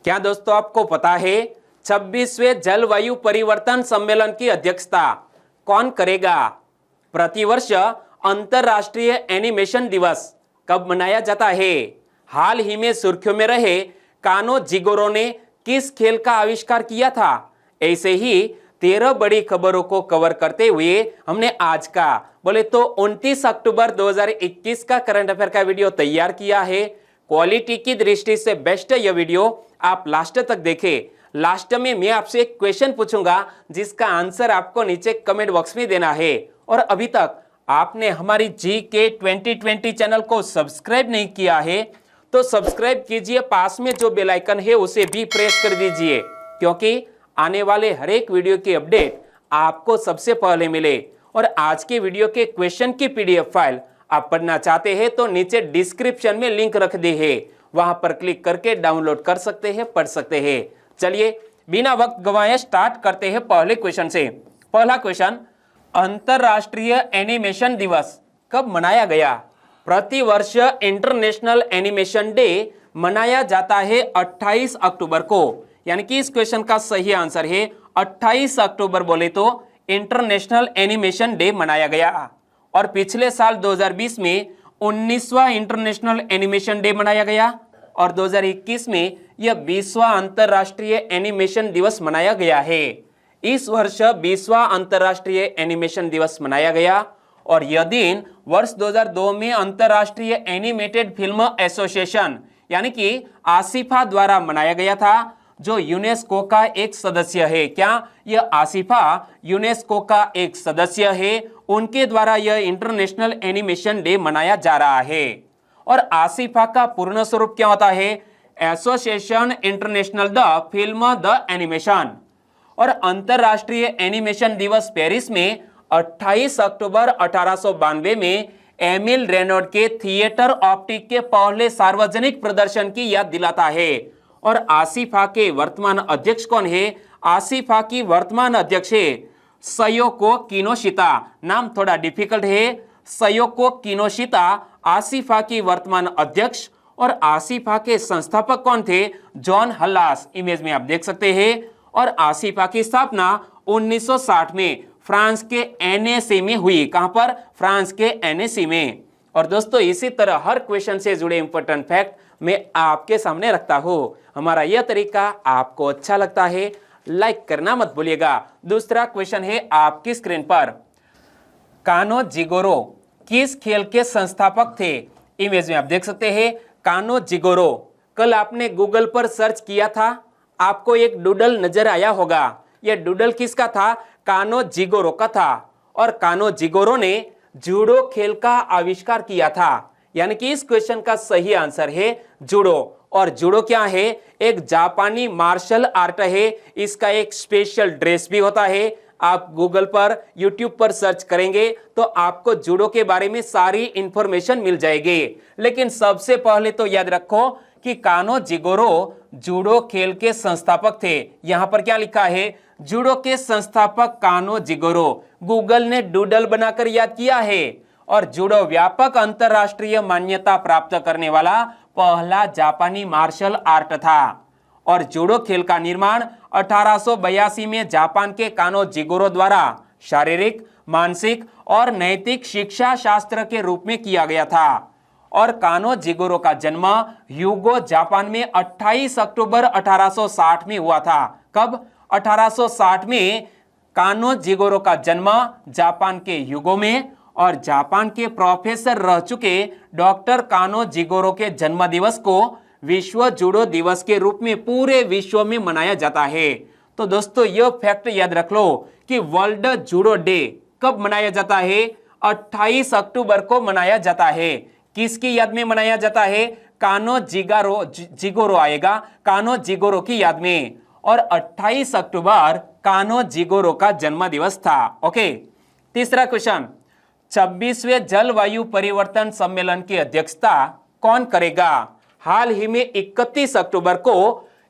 क्या दोस्तों आपको पता है 26वें जलवायु परिवर्तन सम्मेलन की अध्यक्षता कौन करेगा? प्रतिवर्ष अंतरराष्ट्रीय एनिमेशन दिवस कब मनाया जाता है? हाल ही में सुर्खियों में रहे कानो जिगोरो ने किस खेल का आविष्कार किया था? ऐसे ही 13 बड़ी खबरों को कवर करते हुए हमने आज का बोले तो 29 अक्टूबर 2021 का करंट अफेयर का वीडियो तैयार किया है। क्वालिटी की दृष्टि से बेस्ट यह वीडियो, आप लास्ट तक देखें। लास्ट में मैं आपसे एक क्वेश्चन पूछूंगा जिसका आंसर आपको नीचे कमेंट बॉक्स में देना है। और अभी तक आपने हमारी GK 2020 चैनल को सब्सक्राइब नहीं किया है तो सब्सक्राइब कीजिए, पास में जो बेल आइकन है उसे भी प्रेस कर दीजिए, क्योंकि आने वाले हर एक वीडियो की अपडेट आपको सबसे पहले मिले। और आज के वीडियो के क्वेश्चन की PDF फाइल आप पढ़ना चाहते हैं तो नीचे डिस्क्रिप्शन में लिंक रख दी है, वहां पर क्लिक करके डाउनलोड कर सकते हैं, पढ़ सकते हैं। चलिए बिना वक्त गवाए स्टार्ट करते हैं पहले क्वेश्चन से। पहला क्वेश्चन, अंतरराष्ट्रीय एनिमेशन दिवस कब मनाया गया? प्रतिवर्ष इंटरनेशनल एनिमेशन डे मनाया जाता है 28 अक्टूबर को, यानी कि इस क्वेश्चन का सही आंसर है 28 अक्टूबर बोले तो इंटरनेशनल एनिमेशन डे मनाया गया। और पिछले साल 2020 में 19वां इंटरनेशनल एनिमेशन डे मनाया गया और 2021 में यह 20वां अंतरराष्ट्रीय एनिमेशन दिवस मनाया गया है। इस वर्ष 20वां अंतरराष्ट्रीय एनिमेशन दिवस मनाया गया और यह दिन वर्ष 2002 में अंतरराष्ट्रीय एनिमेटेड फिल्म एसोसिएशन यानी कि आसिफा द्वारा मनाया गया था, जो यूनेस्को का एक सदस्य है। क्या यह आसिफा यूनेस्को का एक सदस्य है? उनके द्वारा यह इंटरनेशनल एनिमेशन डे मनाया जा रहा है। और आसिफा का पूर्ण स्वरूप क्या होता है? Association international the film the animation. और अंतरराष्ट्रीय एनिमेशन दिवस पेरिस में 28 अक्टूबर 1892 में एमिल रेनॉल्ड के थिएटर ऑप्टिक के पहले सार्वजनिक प्रदर्शन की याद दिलाता है। और आसिफा के वर्तमान अध्यक्ष कौन है? आसिफा की वर्तमान अध्यक्ष है सयोको किनोशिता। नाम थोड़ा डिफिकल्ट है, सयोको किनोशिता आसिफा की वर्तमान अध्यक्ष। और आसिफा के संस्थापक कौन थे? जॉन हल्लास, इमेज में आप देख सकते हैं। और आसिफा की स्थापना 1960 में फ्रांस के NAC में हुई। कहां पर? फ्रांस के NAC में। और दोस्तों इसी तरह हर क्वेश्चन से जुड़े इंपॉर्टेंट फैक्ट मैं आपके सामने रखता हूं। हमारा यह तरीका आपको अच्छा लगता है, लाइक करना मत भूलिएगा। दूसरा क्वेश्चन है आपकी स्क्रीन पर, कानो जिगोरो किस खेल के संस्थापक थे? इमेज में आप देख सकते हैं कानो जिगोरो। कल आपने गूगल पर सर्च किया था, आपको एक डूडल नजर आया होगा। यह डूडल किसका था? कानो जिगोरो का था। और कानो जिगोरो ने जूडो खेल का आविष्कार किया था, यानी कि इस क्वेश्चन का सही आंसर है जूडो। और जूडो क्या है? एक जापानी मार्शल आर्ट है। इसका एक स्पेशल ड्रेस भी होता है। आप गूगल पर, यूट्यूब पर सर्च करेंगे तो आपको जूडो के बारे में सारी इंफॉर्मेशन मिल जाएगी। लेकिन सबसे पहले तो याद रखो कि कानो जिगोरो जूडो खेल के संस्थापक थे। यहां पर क्या लिखा है? जूडो के संस्थापक कानो जिगोरो। गूगल ने डूडल बनाकर याद किया है। और जूडो व्यापक अंतरराष्ट्रीय मान्यता प्राप्त करने वाला पहला जापानी मार्शल आर्ट था। और जूडो खेल का निर्माण 1882 में जापान के कानो जिगोरो द्वारा शारीरिक, मानसिक और नैतिक शिक्षा शास्त्र के रूप में किया गया था। और कानो जिगोरो का जन्म ह्यूगो जापान में 28 अक्टूबर 1860 में हुआ था। कब? 1860 में कानो जिगोरो का जन्म जापान के ह्यूगो में। और जापान के प्रोफेसर रह चुके डॉक्टर कानो जिगोरो के जन्म दिवस को विश्व जूडो दिवस के रूप में पूरे विश्व में मनाया जाता है। तो दोस्तों यह फैक्ट याद रख लो कि वर्ल्ड जूडो डे कब मनाया जाता है? 28 अक्टूबर को मनाया जाता है। किसकी याद में मनाया जाता है? कानो जिगोरो आएगा, कानो जिगोरो की याद में। और 28 अक्टूबर कानो जिगोरो का जन्म दिवस था। ओके, तीसरा क्वेश्चन, 26वें जलवायु परिवर्तन सम्मेलन की अध्यक्षता कौन करेगा? हाल ही में 31 अक्टूबर को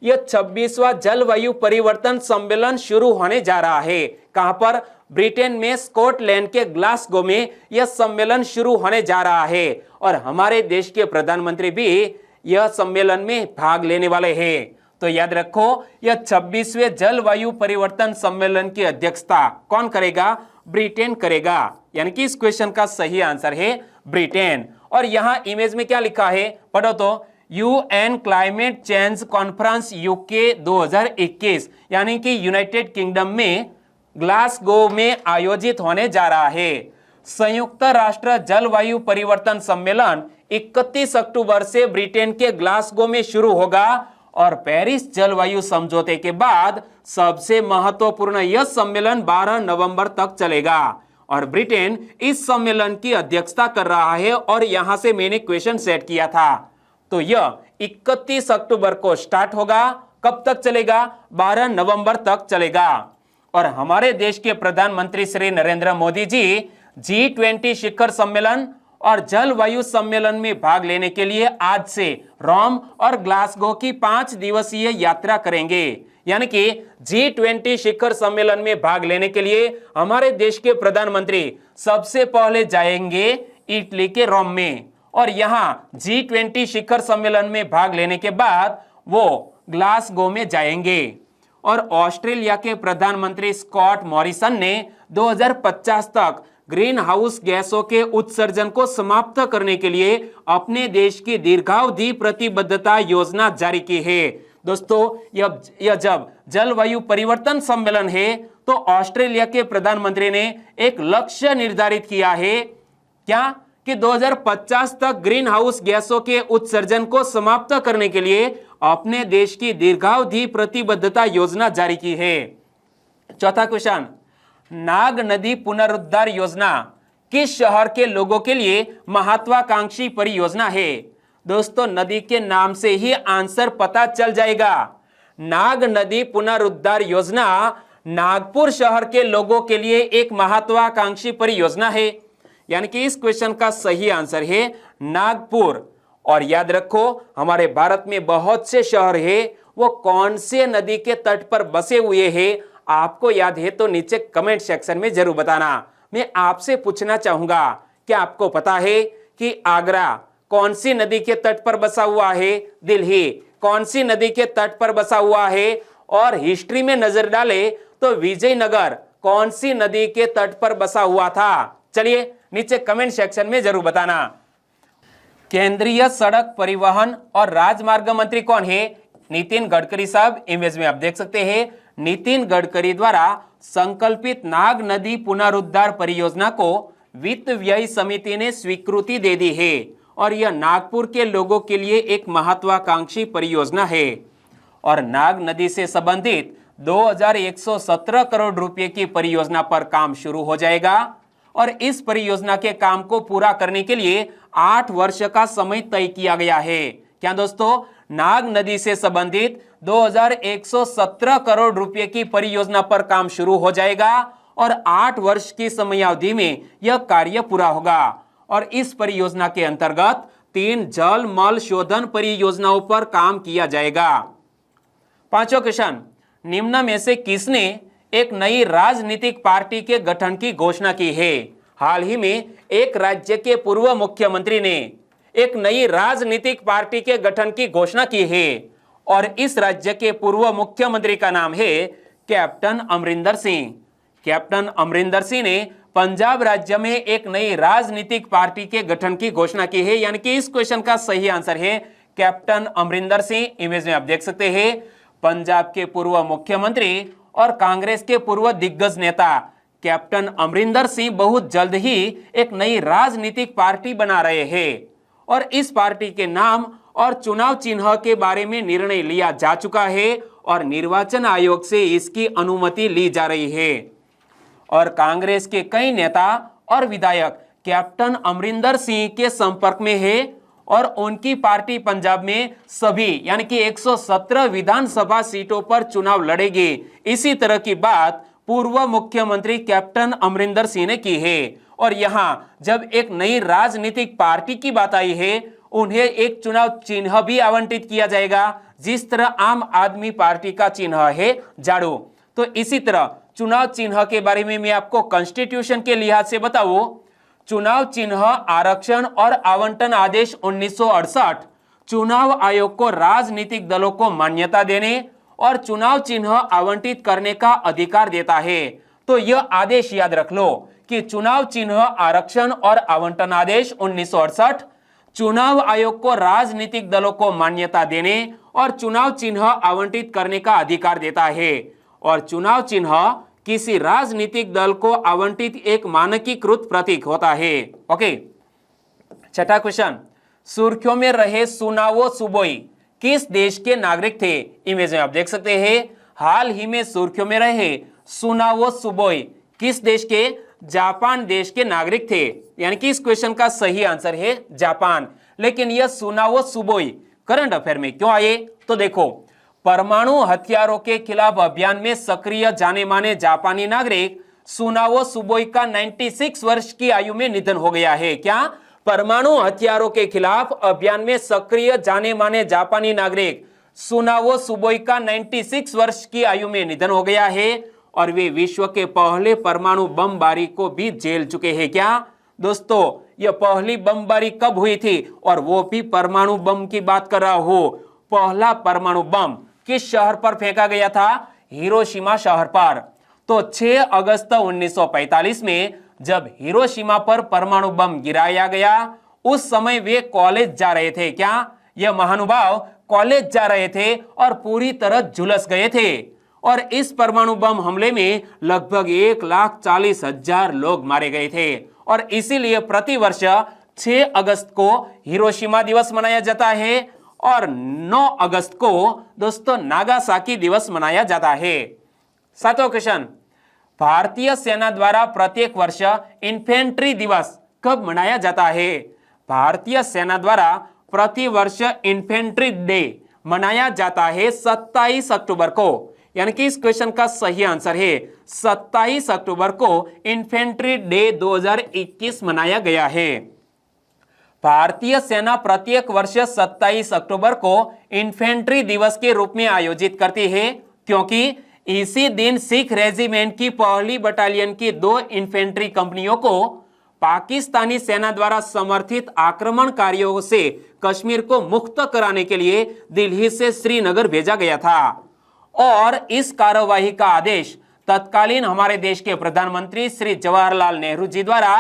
यह 26वां जलवायु परिवर्तन सम्मेलन शुरू होने जा रहा है। कहां पर? ब्रिटेन में स्कॉटलैंड के ग्लासगो में यह सम्मेलन शुरू होने जा रहा है। और हमारे देश के प्रधानमंत्री भी यह सम्मेलन में भाग लेने वाले हैं। तो याद रखो यह 26वें जलवायु परिवर्तन सम्मेलन की अध्यक्षता कौन करेगा? ब्रिटेन करेगा। यानी कि इस क्वेश्चन का सही आंसर है ब्रिटेन। और यहां इमेज में क्या लिखा है पढ़ो तो, UN climate change conference UK 2021, यानी कि यूनाइटेड किंगडम में ग्लासगो में आयोजित होने जा रहा है। संयुक्त राष्ट्र जलवायु परिवर्तन सम्मेलन 31 अक्टूबर से ब्रिटेन के ग्लासगो में शुरू होगा और पेरिस जलवायु समझौते के बाद सबसे महत्वपूर्ण यह सम्मेलन 12 नवंबर तक चलेगा और ब्रिटेन इस सम्मेलन की अध्यक्षता कर रहा है। और यहां से मैंने क्वेश्चन सेट किया था, तो यह 31 अक्टूबर को स्टार्ट होगा। कब तक चलेगा? 12 नवंबर तक चलेगा। और हमारे देश के प्रधानमंत्री श्री नरेंद्र मोदी जी G20 शिखर सम्मेलन और जलवायु सम्मेलन में भाग लेने के लिए आज से रोम और ग्लासगो की 5 दिवसीय यात्रा करेंगे। यानी कि G20 शिखर सम्मेलन में भाग लेने के लिए हमारे देश के प्रधानमंत्री सबसे पहले जाएंगे इटली के रोम में और यहां G20 शिखर सम्मेलन में भाग लेने के बाद वो ग्लासगो में जाएंगे। और ऑस्ट्रेलिया के प्रधानमंत्री स्कॉट मॉरिसन ने 2050 तक ग्रीन हाउस गैसों के उत्सर्जन को समाप्त करने के लिए अपने देश की दीर्घावधि प्रतिबद्धता योजना जारी की है। दोस्तों यह जब जलवायु परिवर्तन सम्मेलन है तो ऑस्ट्रेलिया के प्रधानमंत्री ने एक लक्ष्य निर्धारित किया है, क्या कि 2050 तक ग्रीन हाउस गैसों के उत्सर्जन को समाप्त करने के लिए अपने देश की दीर्घावधि प्रतिबद्धता योजना जारी की है। चौथा क्वेश्चन, नाग नदी पुनरुद्धार योजना किस शहर के लोगों के लिए महत्वाकांक्षी परियोजना है? दोस्तों नदी के नाम से ही आंसर पता चल जाएगा। नाग नदी पुनरुद्धार योजना नागपुर शहर के लोगों के लिए एक महत्वाकांक्षी परियोजना है। यानी कि इस क्वेश्चन का सही आंसर है नागपुर। और याद रखो हमारे भारत में बहुत से शहर है, वो कौन से नदी के तट पर बसे हुए हैं? आपको याद है तो नीचे कमेंट सेक्शन में जरूर बताना। मैं आपसे पूछना चाहूंगा, क्या आपको पता है कि आगरा कौन सी नदी के तट पर बसा हुआ है? दिल्ली कौन सी नदी के तट पर बसा हुआ है? और हिस्ट्री में नजर डाले तो विजयनगर कौन सी नदी के तट पर बसा हुआ था? चलिए नीचे कमेंट सेक्शन में जरूर बताना। केंद्रीय सड़क परिवहन और राजमार्ग मंत्री कौन है? नितिन गडकरी साहब। इमेज में आप देख सकते हैं नितिन गडकरी द्वारा संकल्पित नाग नदी पुनरुद्धार परियोजना को वित्त व्यय समिति ने स्वीकृति दे दी है और यह नागपुर के लोगों के लिए एक महत्वाकांक्षी परियोजना है। और नाग नदी से संबंधित 2117 करोड़ रुपए की परियोजना पर काम शुरू हो जाएगा और इस परियोजना के काम को पूरा करने के लिए 8 वर्ष का समय तय किया गया है। क्या दोस्तों? नाग नदी से संबंधित 2117 करोड़ रुपए की परियोजना पर काम शुरू हो जाएगा और 8 वर्ष की समयावधि में यह कार्य पूरा होगा। और इस परियोजना के अंतर्गत 3 जल मल शोधन परियोजनाओं पर काम किया जाएगा। पांचवा क्वेश्चन, निम्न में से किसने एक नई राजनीतिक पार्टी के गठन की घोषणा की है? हाल ही में एक राज्य के पूर्व मुख्यमंत्री ने एक नई राजनीतिक पार्टी के गठन की घोषणा की है और इस राज्य के पूर्व मुख्यमंत्री का नाम है कैप्टन अमरिंदर सिंह। कैप्टन अमरिंदर सिंह ने पंजाब राज्य में एक नई राजनीतिक पार्टी के गठन की घोषणा की है। यानी कि इस क्वेश्चन का सही आंसर है कैप्टन अमरिंदर सिंह। इमेज में आप देख सकते हैं पंजाब के पूर्व मुख्यमंत्री और कांग्रेस के पूर्व दिग्गज नेता कैप्टन अमरिंदर सिंह बहुत जल्द ही एक नई राजनीतिक पार्टी बना रहे हैं और इस पार्टी के नाम और चुनाव चिन्ह के बारे में निर्णय लिया जा चुका है और निर्वाचन आयोग से इसकी अनुमति ली जा रही है। और कांग्रेस के कई नेता और विधायक कैप्टन अमरिंदर सिंह के संपर्क में है और उनकी पार्टी पंजाब में सभी यानी कि 117 विधानसभा सीटों पर चुनाव लड़ेगी। इसी तरह की बात पूर्व मुख्यमंत्री कैप्टन अमरिंदर सिंह ने की है। और यहां जब एक नई राजनीतिक पार्टी की बात आई है, उन्हें एक चुनाव चिन्ह भी आवंटित किया जाएगा, जिस तरह आम आदमी पार्टी का चिन्ह है झाड़ू। तो इसी तरह चुनाव चिन्ह के बारे में मैं आपको कॉन्स्टिट्यूशन के लिहाज से बताऊं, चुनाव चिन्ह आरक्षण और आवंटन आदेश 1968 चुनाव आयोग को राजनीतिक दलों को मान्यता देने और चुनाव चिन्ह आवंटित करने का अधिकार देता है। तो यह आदेश याद रख लो कि चुनाव चिन्ह आरक्षण और आवंटन आदेश 1968 चुनाव आयोग को राजनीतिक दलों को मान्यता देने और चुनाव चिन्ह आवंटित करने का अधिकार देता है। और चुनाव चिन्ह किसी राजनीतिक दल को आवंटित एक मानकीकृत प्रतीक होता है। ओके, छठा क्वेश्चन, सुर्खियों में रहे सुनावो सुबोई किस देश के नागरिक थे? इमेज में आप देख सकते हैं, हाल ही में सुर्खियों में रहे सुनावो सुबोई किस देश के? जापान देश के नागरिक थे। यानी कि इस क्वेश्चन का सही आंसर है जापान। लेकिन यह सुनावो सुबोई करंट अफेयर में क्यों आए? तो देखो, परमाणु हथियारों के खिलाफ अभियान में सक्रिय जाने माने जापानी नागरिक सुनावो सुबोई का 96 वर्ष की आयु में निधन हो गया है। क्या? परमाणु हथियारों के खिलाफ अभियान में सक्रिय जाने माने जापानी नागरिक सुनावो सुबोई का 96 वर्ष की आयु में निधन हो गया है और वे विश्व के पहले परमाणु बमबारी को भी झेल चुके हैं। क्या दोस्तों, यह पहली बमबारी कब हुई थी? और वो भी परमाणु बम की बात कर रहा हूं। पहला परमाणु बम किस शहर पर फेंका गया था? हिरोशिमा शहर पर। तो 6 अगस्त 1945 में जब हिरोशिमा पर परमाणु बम गिराया गया, उस समय वे कॉलेज जा रहे थे। क्या? यह महानुभाव कॉलेज जा रहे थे और पूरी तरह झुलस गए थे। और इस परमाणु बम हमले में लगभग 1,40,000 लोग मारे गए थे। और इसीलिए प्रतिवर्ष 6 अगस्त को हिरोशिमा दिवस मनाया जाता है और 9 अगस्त को दोस्तों नागासाकी दिवस मनाया जाता है। सातवां क्वेश्चन, भारतीय सेना द्वारा प्रत्येक वर्ष इन्फेंट्री दिवस कब मनाया जाता है? भारतीय सेना द्वारा प्रति वर्ष इन्फेंट्री डे मनाया जाता है 27 अक्टूबर को। यानी कि इस क्वेश्चन का सही आंसर है 27 अक्टूबर को इन्फेंट्री डे 2021 मनाया गया है। भारतीय सेना प्रत्येक वर्ष 27 अक्टूबर को इन्फेंट्री दिवस के रूप में आयोजित करती है, क्योंकि इसी दिन सिख रेजिमेंट की पहली बटालियन की 2 इन्फेंट्री कंपनियों को पाकिस्तानी सेना द्वारा समर्थित आक्रमणकारियों से कश्मीर को मुक्त कराने के लिए दिल्ली से श्रीनगर भेजा गया था। और इस कार्यवाही का आदेश तत्कालीन हमारे देश के प्रधानमंत्री श्री जवाहरलाल नेहरू जी द्वारा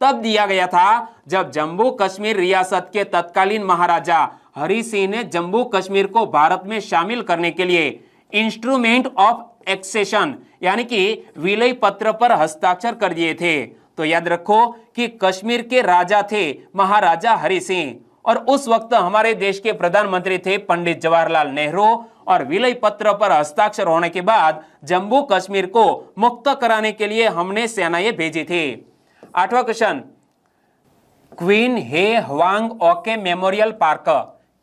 तब दिया गया था जब जम्मू कश्मीर रियासत के तत्कालीन महाराजा हरि सिंह ने जम्मू कश्मीर को भारत में शामिल करने के लिए इंस्ट्रूमेंट ऑफ एक्सेशन यानी कि विलय पत्र पर हस्ताक्षर कर दिए थे। तो याद रखो कि कश्मीर के राजा थे महाराजा हरि सिंह और उस वक्त हमारे देश के प्रधानमंत्री थे पंडित जवाहरलाल नेहरू। और विलय पत्र पर हस्ताक्षर होने के बाद जम्मू कश्मीर को मुक्त कराने के लिए हमने सेनाएं भेजी थी। 8वां क्वेश्चन, क्वीन हे ह्वांग ओके मेमोरियल पार्क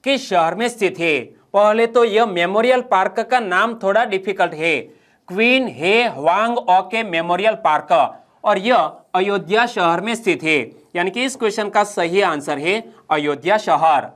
किस शहर में स्थित है? पहले तो यह मेमोरियल पार्क का नाम थोड़ा डिफिकल्ट है, क्वीन हे ह्वांग ओके मेमोरियल पार्क, और यह अयोध्या शहर में स्थित है। यानी कि इस क्वेश्चन का सही आंसर है अयोध्या शहर।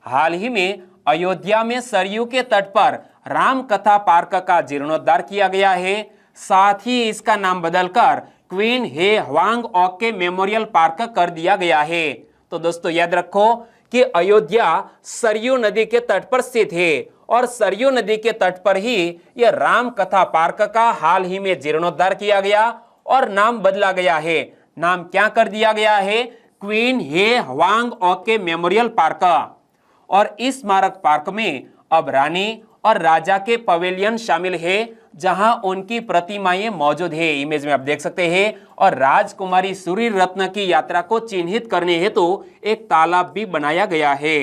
हाल ही में अयोध्या में सरयू के तट पर राम कथा पार्क का जीर्णोद्धार किया गया है। साथ ही इसका नाम बदलकर क्वीन हे ह्वांग ओके मेमोरियल पार्क कर दिया गया है। तो दोस्तों याद रखो कि अयोध्या सरयू नदी के तट पर स्थित है और सरयू नदी के तट पर ही यह राम कथा पार्क का हाल ही में जीर्णोद्धार किया गया और नाम बदला गया है। नाम क्या कर दिया गया है? क्वीन हे ह्वांग ओके मेमोरियल पार्क। और इस स्मारक पार्क में अब रानी और राजा के पवेलियन शामिल है जहां उनकी प्रतिमाएं मौजूद है। इमेज में आप देख सकते हैं। और राजकुमारी सूरी रत्न की यात्रा को चिन्हित करने हेतु एक तालाब भी बनाया गया है।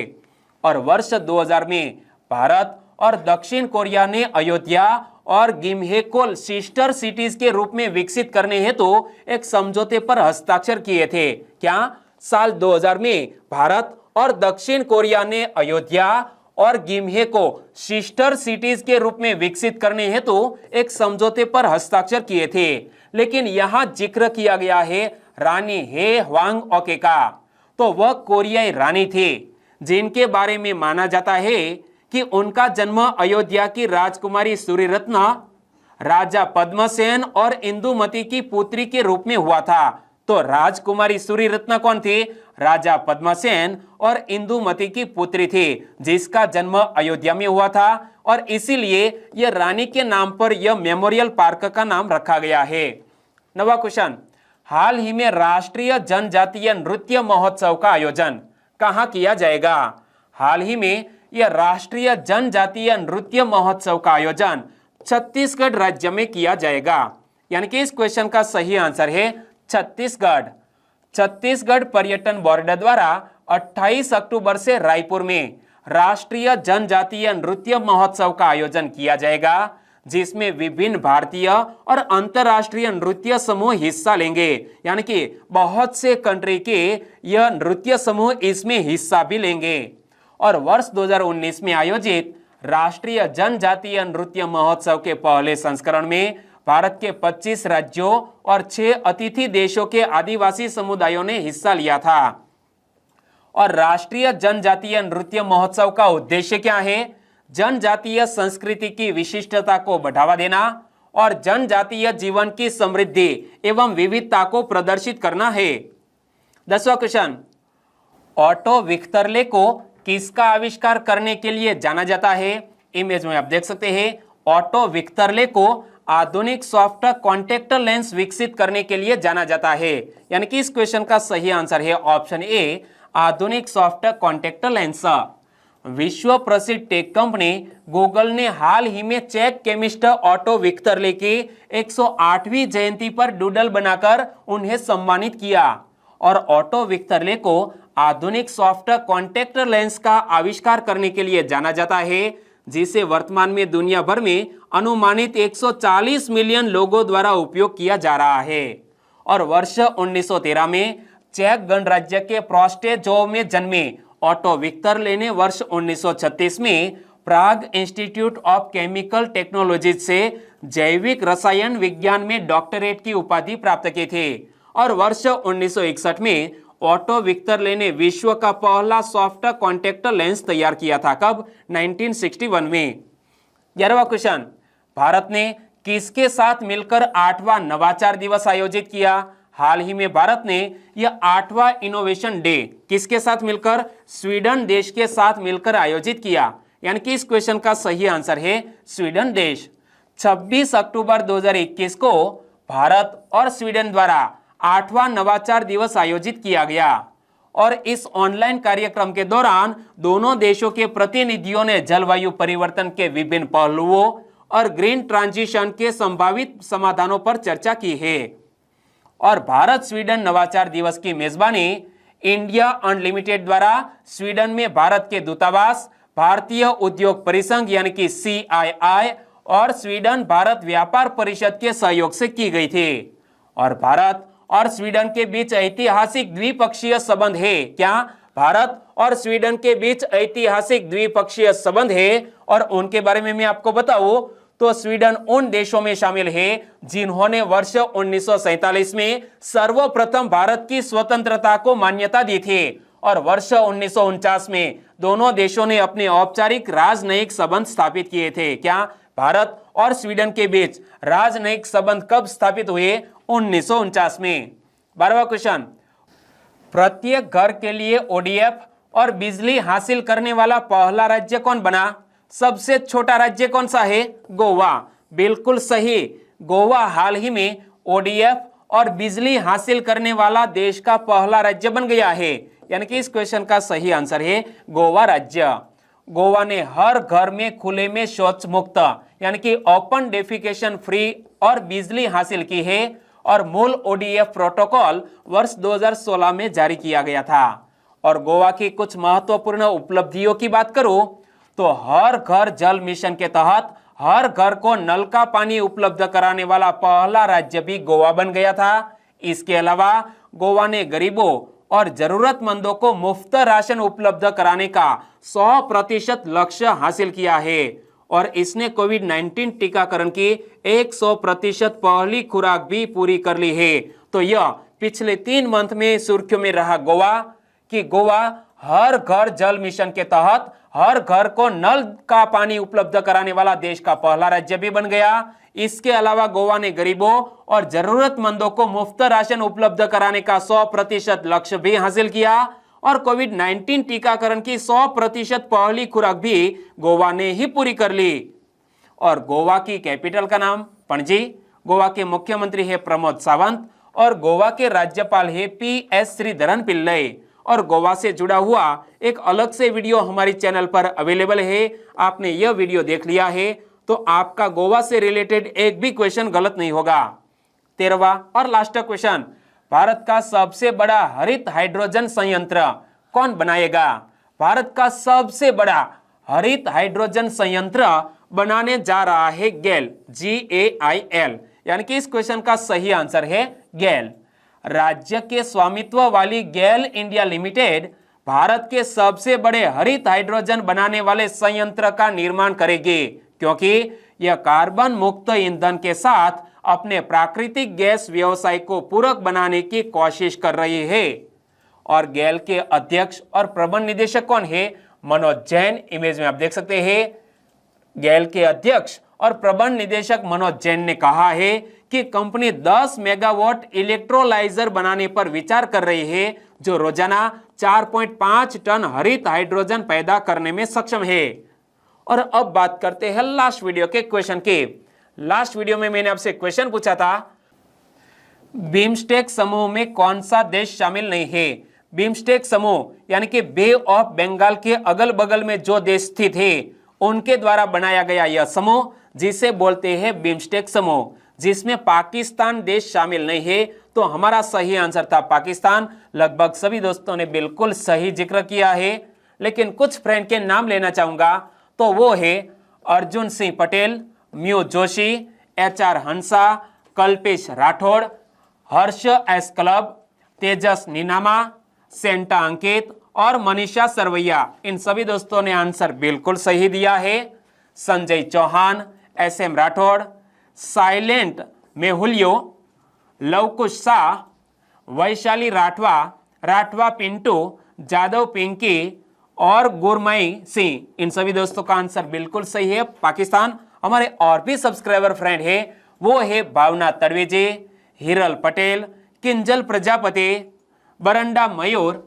और वर्ष 2000 में भारत और दक्षिण कोरिया ने अयोध्या और गिम्हे को सिस्टर सिटीज के रूप में विकसित करने हेतु एक समझौते पर हस्ताक्षर किए थे। क्या? साल 2000 में भारत और दक्षिण कोरिया ने अयोध्या और गिम्हे को सिस्टर सिटीज के रूप में विकसित करने हेतु एक समझौते पर हस्ताक्षर किए थे। लेकिन यहां जिक्र किया गया है रानी हे ह्वांग ओके का। तो वह कोरियाई रानी थे जिनके बारे में माना जाता है कि उनका जन्म अयोध्या की राजकुमारी सूरी रत्न, राजा पद्मसेन और इंदुमती की पुत्री के रूप में हुआ था। तो राजकुमारी सूरी रत्ना कौन थी? राजा पद्मसेन और इंदुमती की पुत्री थी, जिसका जन्म अयोध्या में हुआ था और इसीलिए यह रानी के नाम पर यह मेमोरियल पार्क का नाम रखा गया है। नवा क्वेश्चन, हाल ही में राष्ट्रीय जनजातीय नृत्य महोत्सव का आयोजन कहां किया जाएगा? हाल ही में यह राष्ट्रीय जनजातीय नृत्य महोत्सव का आयोजन छत्तीसगढ़ राज्य में किया जाएगा। यानी कि इस क्वेश्चन का सही आंसर है छत्तीसगढ़। छत्तीसगढ़ पर्यटन बोर्ड द्वारा 28 अक्टूबर से रायपुर में राष्ट्रीय जनजातीय नृत्य महोत्सव का आयोजन किया जाएगा, जिसमें विभिन्न भारतीय और अंतर्राष्ट्रीय नृत्य समूह हिस्सा लेंगे। यानी कि बहुत से कंट्री के यह नृत्य समूह इसमें हिस्सा भी लेंगे। और वर्ष 2019 में आयोजित राष्ट्रीय जनजातीय नृत्य महोत्सव के पहले संस्करण में भारत के 25 राज्यों और 6 अतिथि देशों के आदिवासी समुदायों ने हिस्सा लिया था। और राष्ट्रीय जनजातीय नृत्य महोत्सव का उद्देश्य क्या है? जनजातीय संस्कृति की विशिष्टता को बढ़ावा देना और जनजातीय जीवन की समृद्धि एवं विविधता को प्रदर्शित करना है। 10वां क्वेश्चन, ऑटो विक्टरले को किसका आविष्कार करने के लिए जाना जाता है? इमेज में आप देख सकते हैं, ऑटो विक्टरले को आधुनिक सॉफ्ट कॉन्टैक्ट लेंस विकसित करने के लिए जाना जाता है। यानी कि इस क्वेश्चन का सही आंसर है ऑप्शन ए, आधुनिक सॉफ्ट कॉन्टैक्ट लेंस। विश्व प्रसिद्ध टेक कंपनी गूगल ने हाल ही में चेक केमिस्ट ऑटो विक्टरले की 108वीं जयंती पर डूडल बनाकर उन्हें सम्मानित किया। और ऑटो विक्टरले को आधुनिक सॉफ्ट कॉन्टैक्ट लेंस का आविष्कार करने के लिए जाना जाता है, जिसे वर्तमान में दुनिया भर में अनुमानित 140 मिलियन लोगों द्वारा उपयोग किया जा रहा है। और वर्ष 1913 में चेक गणराज्य के प्रोस्टेजोव में जन्मे ऑटो विक्टरले ने वर्ष 1936 में प्राग इंस्टीट्यूट ऑफ केमिकल टेक्नोलॉजी से जैविक रसायन विज्ञान में डॉक्टरेट की उपाधि प्राप्त की थी। और वर्ष 1961 में ऑटो विक्टरले ने विश्व का पहला सॉफ्ट कॉन्टैक्ट लेंस तैयार किया था। कब? 1961 में। 11वां क्वेश्चन, भारत ने किसके साथ मिलकर 8वां नवाचार दिवस आयोजित किया? हाल ही में भारत ने यह 8वां इनोवेशन डे किसके साथ मिलकर? स्वीडन देश के साथ मिलकर आयोजित किया। यानी कि इस क्वेश्चन का सही आंसर है स्वीडन देश। 26 अक्टूबर 2021 को भारत और स्वीडन द्वारा 8वां नवाचार दिवस आयोजित किया गया। और इस ऑनलाइन कार्यक्रम के दौरान दोनों देशों के प्रतिनिधियों ने जलवायु परिवर्तन के विभिन्न पहलुओं और ग्रीन ट्रांजिशन के संभावित समाधानों पर चर्चा की है। और भारत स्वीडन नवाचार दिवस की मेजबानी इंडिया अनलिमिटेड द्वारा स्वीडन में भारत के दूतावास, भारतीय उद्योग परिसंघ यानी कि CII और स्वीडन भारत व्यापार परिषद के सहयोग से की गई थी। और भारत और स्वीडन के बीच ऐतिहासिक द्विपक्षीय संबंध है। क्या? भारत और स्वीडन के बीच ऐतिहासिक द्विपक्षीय संबंध है। और उनके बारे में मैं आपको बताऊं तो स्वीडन उन देशों में शामिल है जिन्होंने वर्ष 1947 में सर्वप्रथम भारत की स्वतंत्रता को मान्यता दी थी। और वर्ष 1949 में दोनों देशों ने अपने औपचारिक राजनयिक संबंध स्थापित किए थे। क्या? भारत और स्वीडन के बीच राजनयिक संबंध कब स्थापित हुए? 1949 में। 12वां क्वेश्चन, प्रत्येक घर के लिए ODF और बिजली हासिल करने वाला पहला राज्य कौन बना? सबसे छोटा राज्य कौन सा है? गोवा। बिल्कुल सही, गोवा हाल ही में ODF और बिजली हासिल करने वाला देश का पहला राज्य बन गया है। यानी कि इस क्वेश्चन का सही आंसर है गोवा राज्य। गोवा ने हर घर में खुले में शौच मुक्त यानी कि ओपन डेफिकेशन फ्री और बिजली हासिल की है। और मूल ODF प्रोटोकॉल वर्ष 2016 में जारी किया गया था। और गोवा की कुछ महत्वपूर्ण उपलब्धियों की बात करूं तो हर घर जल मिशन के तहत हर घर को नल का पानी उपलब्ध कराने वाला पहला राज्य भी गोवा बन गया था। इसके अलावा गोवा ने गरीबों और जरूरतमंदों को मुफ्त राशन उपलब्ध कराने का 100% लक्ष्य हासिल किया है। और इसने कोविड-19 टीकाकरण की 100% पहली खुराक भी पूरी कर ली है। तो यह पिछले 3 मंथ में सुर्खियों में रहा गोवा कि गोवा हर घर जल मिशन के तहत हर घर को नल का पानी उपलब्ध कराने वाला देश का पहला राज्य भी बन गया। इसके अलावा गोवा ने गरीबों और जरूरतमंदों को मुफ्त राशन उपलब्ध कराने का 100% लक्ष्य भी हासिल किया और कोविड-19 टीकाकरण की 100% पहली खुराक भी गोवा ने ही पूरी कर ली। और गोवा की कैपिटल का नाम पणजी, गोवा के मुख्यमंत्री है प्रमोद सावंत और गोवा के राज्यपाल है PS श्रीधरन पिल्लई। और गोवा से जुड़ा हुआ एक अलग से वीडियो हमारे चैनल पर अवेलेबल है। आपने यह वीडियो देख लिया है तो आपका गोवा से रिलेटेड एक भी क्वेश्चन गलत नहीं होगा। 13वां और लास्ट क्वेश्चन, भारत का सबसे बड़ा हरित हाइड्रोजन संयंत्र कौन बनाएगा? भारत का सबसे बड़ा हरित हाइड्रोजन संयंत्र बनाने जा रहा है गेल, GAIL, यानी कि इस क्वेश्चन का सही आंसर है गेल। राज्य के स्वामित्व वाली गेल इंडिया लिमिटेड भारत के सबसे बड़े हरित हाइड्रोजन बनाने वाले संयंत्र का निर्माण करेगी, क्योंकि यह कार्बन मुक्त ईंधन के साथ अपने प्राकृतिक गैस व्यवसाय को पूरक बनाने की कोशिश कर रही है। और गेल के अध्यक्ष और प्रबंध निदेशक कौन है? मनोज जैन। इमेज में आप देख सकते हैं गेल के अध्यक्ष और प्रबंध निदेशक मनोज जैन ने कहा है कि कंपनी 10 मेगावाट इलेक्ट्रोलाइजर बनाने पर विचार कर रही है, जो रोजाना 4.5 टन हरित हाइड्रोजन पैदा करने में सक्षम है। और अब बात करते हैं लास्ट वीडियो के क्वेश्चन की। लास्ट वीडियो में मैंने आपसे क्वेश्चन पूछा था, बिम्स्टेक समूह में कौन सा देश शामिल नहीं है? बिम्स्टेक समूह यानी कि बे ऑफ बंगाल के अगल बगल में जो देश स्थित है उनके द्वारा बनाया गया यह समूह, जिसे बोलते हैं बिम्स्टेक समूह, जिसमें पाकिस्तान देश शामिल नहीं है। तो हमारा सही आंसर था पाकिस्तान। लगभग सभी दोस्तों ने बिल्कुल सही जिक्र किया है, लेकिन कुछ फ्रेंड के नाम लेना चाहूंगा। तो वो है अर्जुन सिंह पटेल, म्यू जोशी, HR हंसा, कल्पेश राठौड़, हर्ष एस क्लब, तेजस नीनामा, सेंटा अंकित और मनीषा सरवैया। इन सभी दोस्तों ने आंसर बिल्कुल सही दिया है। संजय चौहान, SM राठौड़, साइलेंट मेहुलियो, लवकुश शाह, वैशाली राठवा पिंटू, जादव पिंकी और गुरमई सिंह, इन सभी दोस्तों का आंसर बिल्कुल सही है पाकिस्तान। हमारे और भी सब्सक्राइबर फ्रेंड है, वो है भावना तड़वेजे, हिरल पटेल, किंजल प्रजापति, बरंडा मयूर,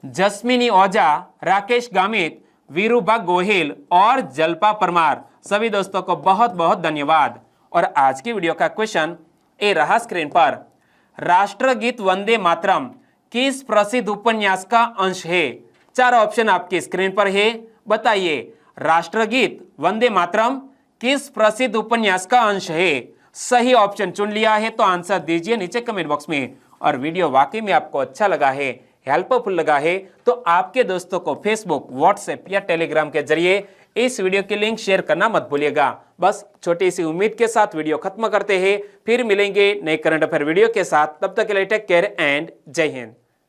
जस्मिनी ओझा, राकेश गामित, वीरूभा गोहिल और जल्पा परमार। सभी दोस्तों को बहुत बहुत धन्यवाद। और आज की वीडियो का क्वेश्चन ए रहा स्क्रीन पर, राष्ट्रगीत वंदे मातरम किस प्रसिद्ध उपन्यास का अंश है? 4 ऑप्शन आपकी स्क्रीन पर है। बताइए, राष्ट्रगीत वंदे मातरम किस प्रसिद्ध उपन्यास का अंश है? सही ऑप्शन चुन लिया है तो आंसर दीजिए नीचे कमेंट बॉक्स में। और वीडियो वाकई में आपको अच्छा लगा है, हेल्पफुल लगा है, तो आपके दोस्तों को फेसबुक, व्हाट्सएप या टेलीग्राम के जरिए इस वीडियो की लिंक शेयर करना मत भूलिएगा। बस छोटी सी उम्मीद के साथ वीडियो खत्म करते हैं, फिर मिलेंगे नए करंट अफेयर वीडियो के साथ। तब तक के लिए टेक केयर एंड जय हिंद।